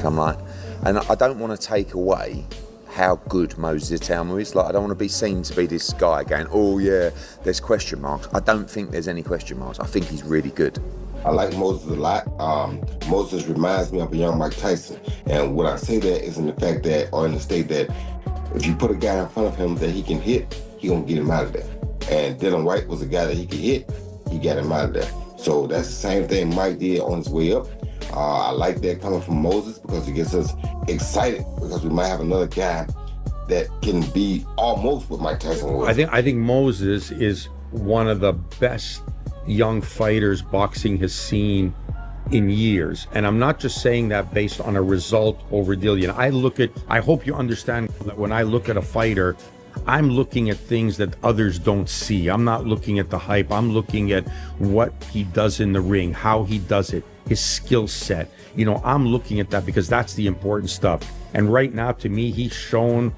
I'm like, and I don't want to take away how good Moses Itauma is. Like, I don't want to be seen to be this guy going, oh yeah, there's question marks. I don't think there's any question marks. I think he's really good. I like Moses a lot. Moses reminds me of a young Mike Tyson. And what I say that is in the fact that, or in the state that, if you put a guy in front of him that he can hit, he gonna get him out of there. And Dylan White was a guy that he could hit, he got him out of there. So that's the same thing Mike did on his way up. I like that coming from Moses because it gets us excited because we might have another guy that can be almost what Mike Tyson was. I think Moses is one of the best young fighters boxing has seen in years. And I'm not just saying that based on a result over Dillian. I hope you understand that when I look at a fighter, I'm looking at things that others don't see. I'm not looking at the hype. I'm looking at what he does in the ring, how he does it, his skill set. You know, I'm looking at that because that's the important stuff. And right now, to me, he's shown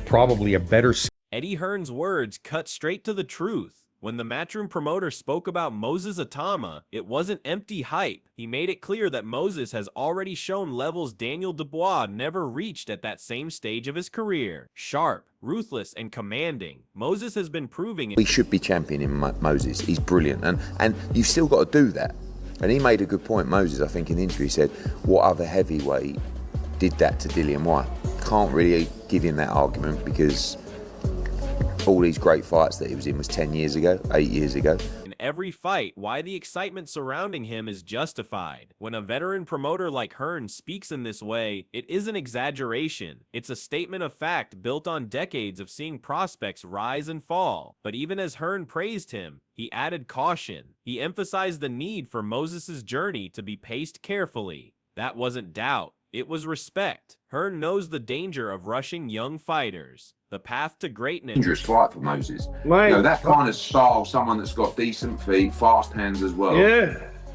probably a better. Eddie Hearn's words cut straight to the truth. When the Matchroom promoter spoke about Moses Itauma, it wasn't empty hype. He made it clear that Moses has already shown levels Daniel Dubois never reached at that same stage of his career. Sharp, ruthless, and commanding, Moses has been proving it. We should be championing Moses. He's brilliant. And you've still got to do that. And he made a good point, Moses, I think in the interview, he said, what other heavyweight did that to Dillian White? Can't really give him that argument because all these great fights that he was in was 10 years ago, 8 years ago. In every fight, why the excitement surrounding him is justified. When a veteran promoter like Hearn speaks in this way, it isn't exaggeration. It's a statement of fact built on decades of seeing prospects rise and fall. But even as Hearn praised him, he added caution. He emphasized the need for Moses' journey to be paced carefully. That wasn't doubt. It was respect. Hearn knows the danger of rushing young fighters. The path to greatness. Dangerous fight for Moses. Right. You know, that kind of style, someone that's got decent feet, fast hands as well,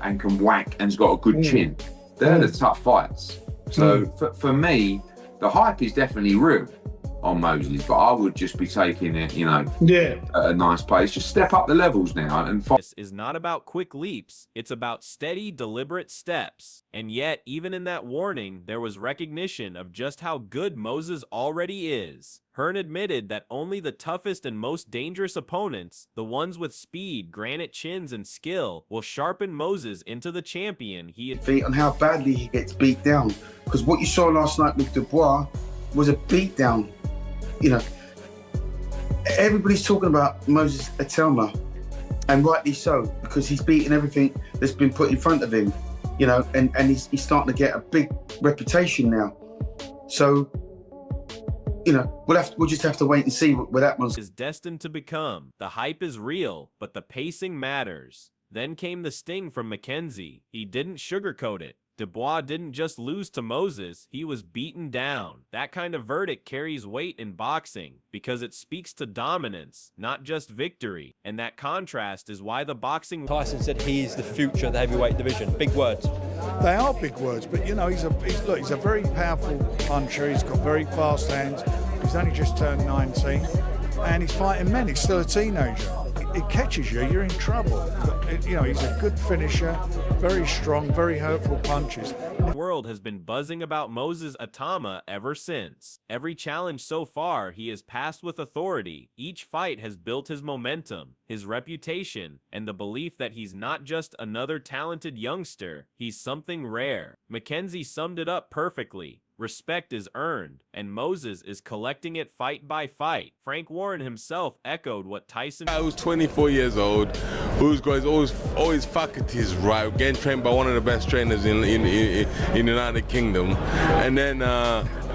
and can whack and's got a good chin. They're the tough fights. So for me, the hype is definitely real on Moses, but I would just be taking it, you know, at a nice pace. Just step up the levels now and fight. This is not about quick leaps. It's about steady, deliberate steps. And yet, even in that warning, there was recognition of just how good Moses already is. Hearn admitted that only the toughest and most dangerous opponents, the ones with speed, granite chins, and skill, will sharpen Moses into the champion he is. On how badly he gets beat down. Because what you saw last night with Dubois was a beat down. You know, everybody's talking about Moses Itauma, and rightly so, because he's beaten everything that's been put in front of him, you know, and he's starting to get a big reputation now. So, you know, we'll just have to wait and see where that one's is destined to become. The hype is real, but the pacing matters. Then came the sting from Mackenzie. He didn't sugarcoat it. Dubois didn't just lose to Moses, he was beaten down. That kind of verdict carries weight in boxing because it speaks to dominance, not just victory. And that contrast is why the boxing... Tyson said he is the future of the heavyweight division. Big words. They are big words, but you know, he's a very powerful puncher. He's got very fast hands. He's only just turned 19 and he's fighting men. He's still a teenager. It catches you, you're in trouble. You know, he's a good finisher, very strong, very hurtful punches. The world has been buzzing about Moses Itauma ever since. Every challenge so far, he has passed with authority. Each fight has built his momentum, his reputation, and the belief that he's not just another talented youngster, he's something rare. Mackenzie summed it up perfectly. Respect is earned, and Moses is collecting it fight by fight. Frank Warren himself echoed what Tyson... I was 24 years old, who's got his always faculties right, getting trained by one of the best trainers in the United Kingdom. And then,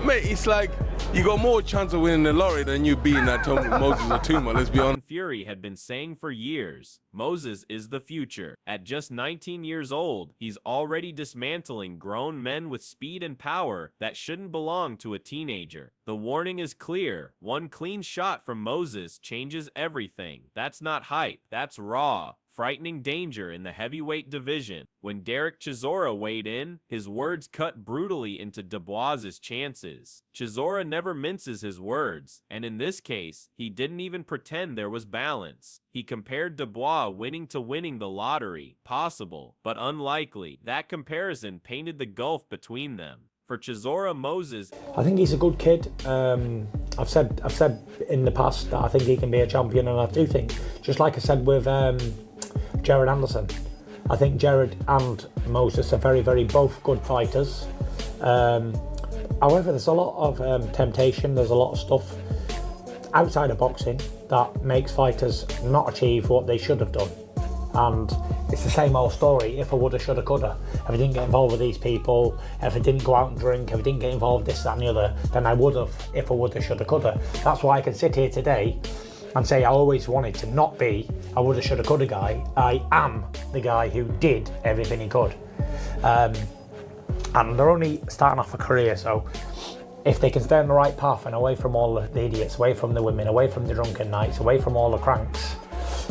mate, it's like, you got more chance of winning the lottery than you beating that Moses Itauma, let's be honest. Fury had been saying for years, Moses is the future. At just 19 years old, he's already dismantling grown men with speed and power that shouldn't belong to a teenager. The warning is clear. One clean shot from Moses changes everything. That's not hype, that's raw. Frightening danger in the heavyweight division. When Derek Chisora weighed in, his words cut brutally into Dubois' chances. Chisora never minces his words, and in this case, he didn't even pretend there was balance. He compared Dubois winning to winning the lottery. Possible, but unlikely. That comparison painted the gulf between them. For Chisora, Moses, I think he's a good kid. I've said in the past that I think he can be a champion, and I do think, just like I said with Jared Anderson, I think Jared and Moses are very, very both good fighters. However, there's a lot of temptation. There's a lot of stuff outside of boxing that makes fighters not achieve what they should have done. And it's the same old story, if I woulda, shoulda, coulda. If I didn't get involved with these people, if I didn't go out and drink, if I didn't get involved with this, that and the other, then I would have, if I woulda, shoulda, coulda. That's why I can sit here today and say I always wanted to not be a woulda, shoulda, coulda guy. I am the guy who did everything he could. And they're only starting off a career, so if they can stay on the right path and away from all the idiots, away from the women, away from the drunken nights, away from all the cranks,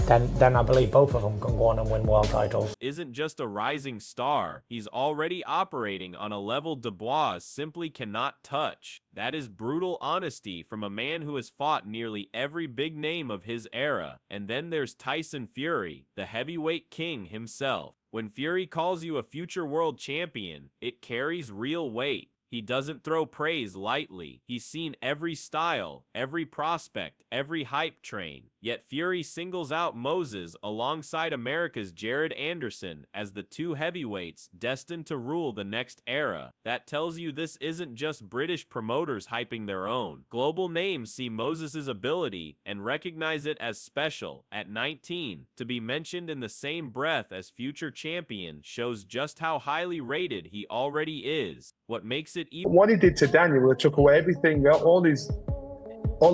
then I believe both of them can go on and win world titles. Isn't just a rising star. He's already operating on a level Dubois simply cannot touch. That is brutal honesty from a man who has fought nearly every big name of his era. And then there's Tyson Fury, the heavyweight king himself. When Fury calls you a future world champion, it carries real weight. He doesn't throw praise lightly. He's seen every style, every prospect, every hype train. Yet Fury singles out Moses alongside America's Jared Anderson as the two heavyweights destined to rule the next era. That tells you this isn't just British promoters hyping their own. Global names see Moses' ability and recognize it as special. At 19, to be mentioned in the same breath as future champion shows just how highly rated he already is. What makes it even... What he did to Daniel, it took away everything, all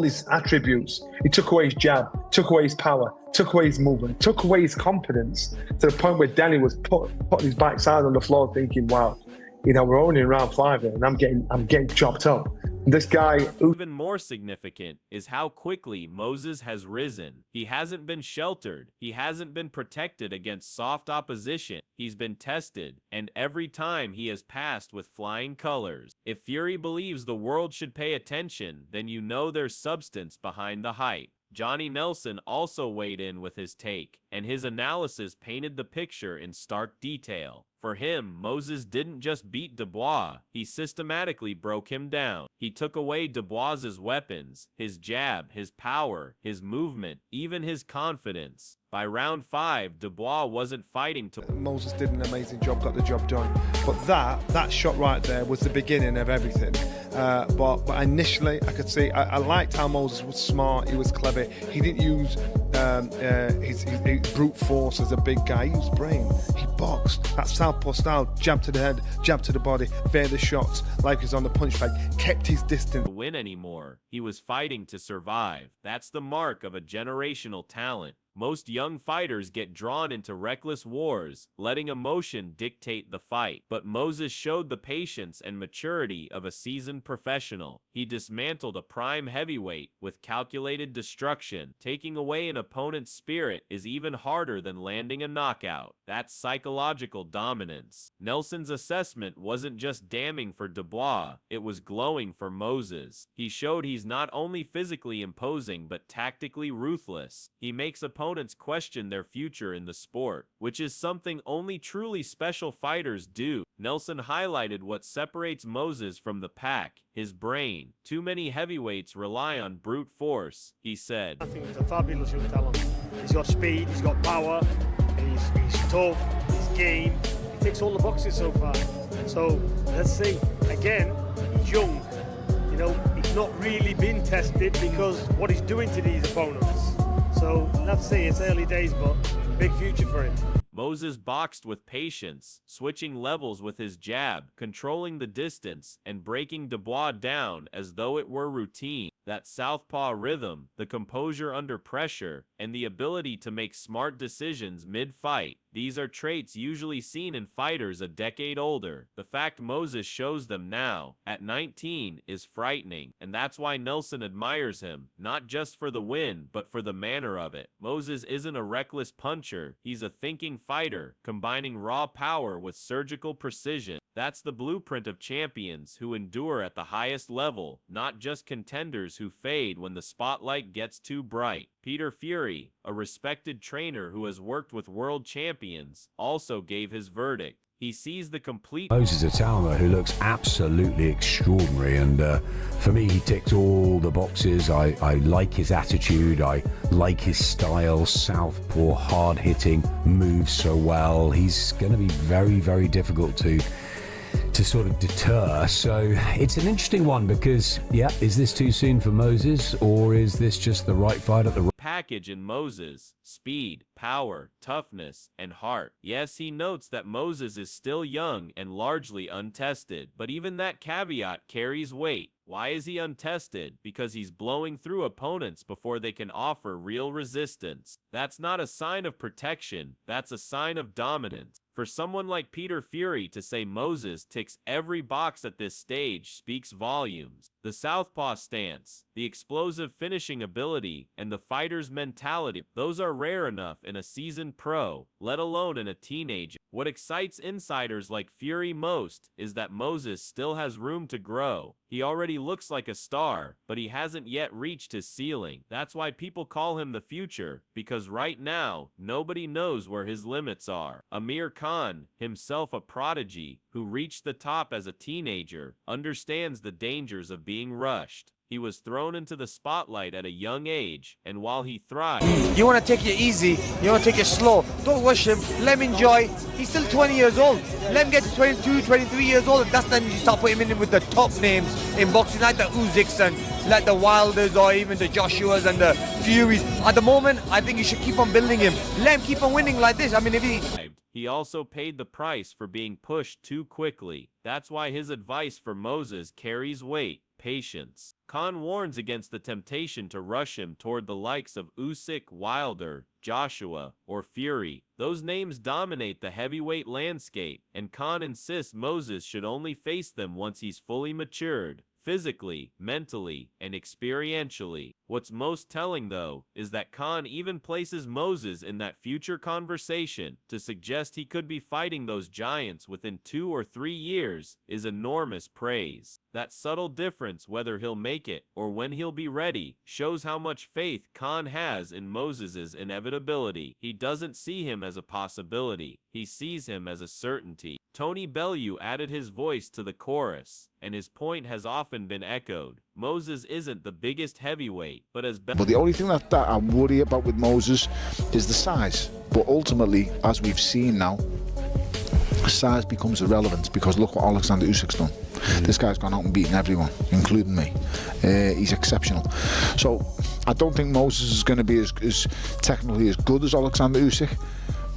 his attributes. He took away his jab, took away his power, took away his movement, took away his confidence, to the point where Daniel was putting his backside on the floor thinking, wow, we're only in round 5 and I'm getting chopped up. This guy... Even more significant is how quickly Moses has risen. He hasn't been sheltered. He hasn't been protected against soft opposition. He's been tested, and every time he has passed with flying colors. If Fury believes the world should pay attention, then you know there's substance behind the hype. Johnny Nelson also weighed in with his take, and his analysis painted the picture in stark detail. For him, Moses didn't just beat Dubois, he systematically broke him down. He took away Dubois's weapons, his jab, his power, his movement, even his confidence. By round 5, Dubois wasn't fighting to... Moses did an amazing job, got the job done. But that shot right there was the beginning of everything. But initially, I could see, I liked how Moses was smart, he was clever. He didn't use his brute force as a big guy, he used brain. He boxed, that southpaw style, jab to the head, jab to the body, veer the shots, like he's on the punch bag, kept his distance. To win anymore, he was fighting to survive. That's the mark of a generational talent. Most young fighters get drawn into reckless wars, letting emotion dictate the fight. But Moses showed the patience and maturity of a seasoned professional. He dismantled a prime heavyweight with calculated destruction. Taking away an opponent's spirit is even harder than landing a knockout. That's psychological dominance. Nelson's assessment wasn't just damning for Dubois, it was glowing for Moses. He showed he's not only physically imposing but tactically ruthless. He makes opponents question their future in the sport, which is something only truly special fighters do. Nelson highlighted what separates Moses from the pack, his brain. Too many heavyweights rely on brute force, he said. I think he's a fabulous young talent. He's got speed, he's got power, he's tough, he's game. He ticks all the boxes so far. So let's see. Again, he's young. He's not really been tested because what he's doing to these opponents. So let's see, it's early days, but big future for him. Moses boxed with patience, switching levels with his jab, controlling the distance, and breaking Dubois down as though it were routine. That southpaw rhythm, the composure under pressure, and the ability to make smart decisions mid-fight. These are traits usually seen in fighters a decade older. The fact Moses shows them now, at 19, is frightening, and that's why Nelson admires him, not just for the win, but for the manner of it. Moses isn't a reckless puncher, he's a thinking fighter, combining raw power with surgical precision. That's the blueprint of champions who endure at the highest level, not just contenders who fade when the spotlight gets too bright. Peter Fury, a respected trainer who has worked with world champions, also gave his verdict. He sees the complete Moses Itauma, who looks absolutely extraordinary, and for me he ticks all the boxes. I like his attitude, I like his style, southpaw, hard hitting, moves so well. He's going to be very, very difficult to sort of deter. So it's an interesting one because, yeah, is this too soon for Moses, or is this just the right fight at the package in Moses: speed, power, toughness, and heart. Yes, he notes that Moses is still young and largely untested, but even that caveat carries weight. Why is he untested? Because he's blowing through opponents before they can offer real resistance. That's not a sign of protection, that's a sign of dominance. For someone like Peter Fury to say Moses ticks every box at this stage speaks volumes. The southpaw stance, the explosive finishing ability, and the fighter's mentality, those are rare enough in a seasoned pro, let alone in a teenager. What excites insiders like Fury most is that Moses still has room to grow. He already looks like a star, but he hasn't yet reached his ceiling. That's why people call him the future, because right now, nobody knows where his limits are. Amir Khan, himself a prodigy, who reached the top as a teenager, understands the dangers of being rushed. He was thrown into the spotlight at a young age, and while he thrived... You want to take it easy, you want to take it slow. Don't rush him, let him enjoy. He's still 20 years old. Let him get to 22, 23 years old, and that's then you start putting him in with the top names in boxing, like the Usyks and like the Wilders or even the Joshuas and the Furies. At the moment, I think you should keep on building him. Let him keep on winning like this. I mean, if he also paid the price for being pushed too quickly. That's why his advice for Moses carries weight: patience. Khan warns against the temptation to rush him toward the likes of Usyk, Wilder, Joshua, or Fury. Those names dominate the heavyweight landscape, and Khan insists Moses should only face them once he's fully matured, physically, mentally, and experientially. What's most telling, though, is that Khan even places Moses in that future conversation. To suggest he could be fighting those giants within 2 or 3 years is enormous praise. That subtle difference, whether he'll make it or when he'll be ready, shows how much faith Khan has in Moses's inevitability. He doesn't see him as a possibility, he sees him as a certainty. Tony Bellew added his voice to the chorus, and his point has often been echoed. Moses isn't the biggest heavyweight, but the only thing that I worry about with Moses is the size. But ultimately, as we've seen now, size becomes irrelevant, because look what Alexander Usyk's done. This guy's gone out and beaten everyone, including me. He's exceptional. So I don't think Moses is going to be as technically as good as Alexander Usyk,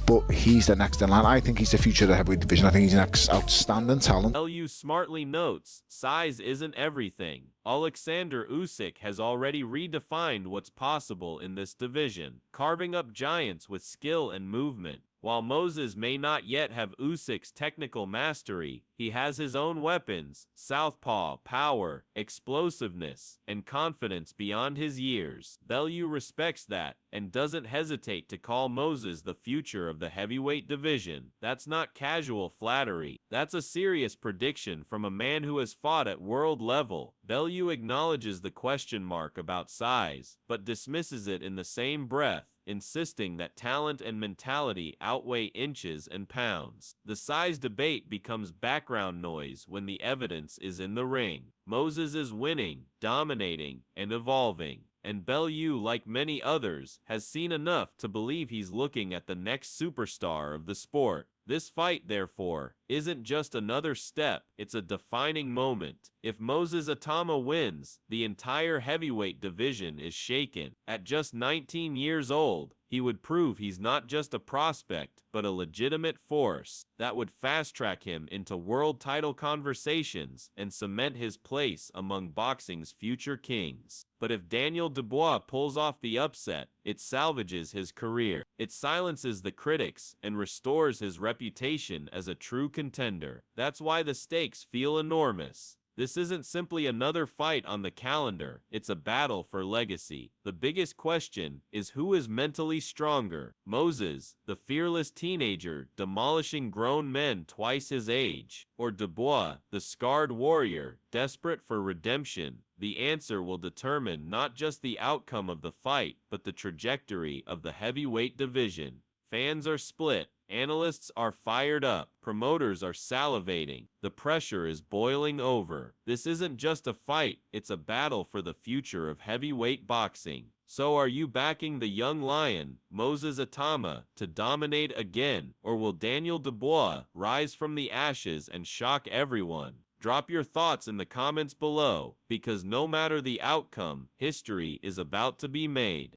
but he's the next in line. I think he's the future of the heavyweight division. I think he's an outstanding talent. Bellew smartly notes, size isn't everything. Alexander Usyk has already redefined what's possible in this division, carving up giants with skill and movement. While Moses may not yet have Usyk's technical mastery, he has his own weapons: southpaw, power, explosiveness, and confidence beyond his years. Bellew respects that and doesn't hesitate to call Moses the future of the heavyweight division. That's not casual flattery. That's a serious prediction from a man who has fought at world level. Bellew acknowledges the question mark about size, but dismisses it in the same breath, insisting that talent and mentality outweigh inches and pounds. The size debate becomes background noise when the evidence is in the ring. Moses is winning, dominating, and evolving, and Bellew, like many others, has seen enough to believe he's looking at the next superstar of the sport. This fight, therefore, isn't just another step, it's a defining moment. If Moses Itauma wins, the entire heavyweight division is shaken. At just 19 years old, he would prove he's not just a prospect, but a legitimate force that would fast-track him into world title conversations and cement his place among boxing's future kings. But if Daniel Dubois pulls off the upset, it salvages his career. It silences the critics and restores his reputation as a true contender. That's why the stakes feel enormous. This isn't simply another fight on the calendar, it's a battle for legacy. The biggest question is who is mentally stronger: Moses, the fearless teenager demolishing grown men twice his age, or Dubois, the scarred warrior desperate for redemption? The answer will determine not just the outcome of the fight, but the trajectory of the heavyweight division. Fans are split, Analysts are fired up. Promoters are salivating. The pressure is boiling over. This isn't just a fight, it's a battle for the future of heavyweight boxing. So are you backing the young lion, Moses Itauma, to dominate again, or will Daniel Dubois rise from the ashes and shock everyone? Drop your thoughts in the comments below, because no matter the outcome, history is about to be made.